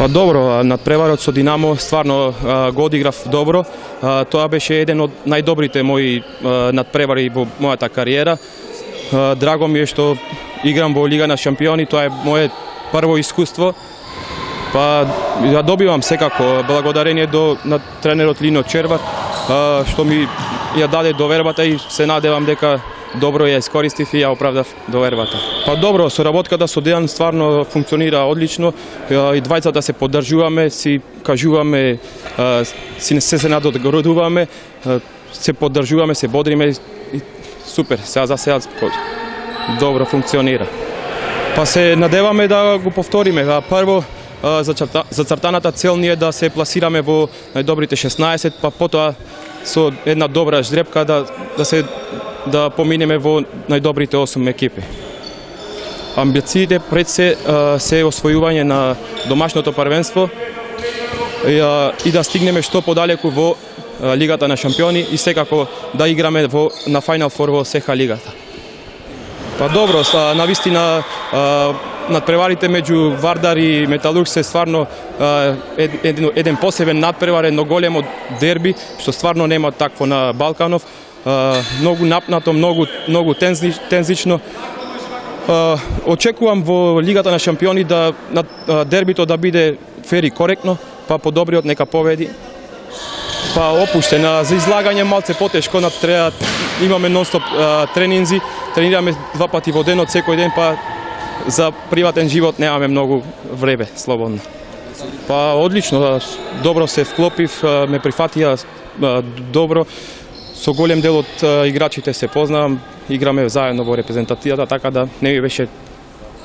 Па добро, надпреварот со Динамо стварно го одиграв добро. Тоа беше еден од најдобрите мои надпревари во мојата кариера. Драго ми е што играм во Лига на шампиони, тоа е моје прво искуство. Па ја добивам секако благодарение на тренерот Лино Червар, што ми ја даде довербата и се надевам дека добро ја искористив и ја оправдав довербата. Па добро, соработката со Дејан стварно функционира одлично и двајцата се поддржуваме, си кажуваме, се надоградуваме, се поддржуваме, се бодриме и супер, сега за сега добро функционира. Па се надеваме да го повториме. Прво, зацртаната цел ни е да се пласираме во најдобрите 16, па потоа со една добра ждрепка да поминеме во најдобрите 8 екипи. Амбициите пред се освојување на домашното првенство и да стигнеме што подалеку во Лигата на шампиони и секако да играме на Final Four во СХ лигата. Па добро, навистина надпреварите меѓу Вардар и Металург се стварно еден посебен надпревар, едно големо дерби, што стварно нема такво на Балканов. Многу напнато, многу тензично. Очекувам во Лигата на шампиони да дербито да биде фер и коректно, па подобриот нека победи. Па опуштена за излагање малце потешко, имаме нон-стоп тренинзи, тренираме 2 пати во денот, секој ден, па за приватен живот немаме многу време слободно. Па одлично, добро се вклопив, ме прифатија добро. Со голем дел од играчите се познавам, играме заедно во репрезентативата, така да не ми беше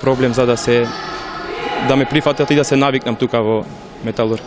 проблем за да ме прифатат и да се навикнам тука во Металург.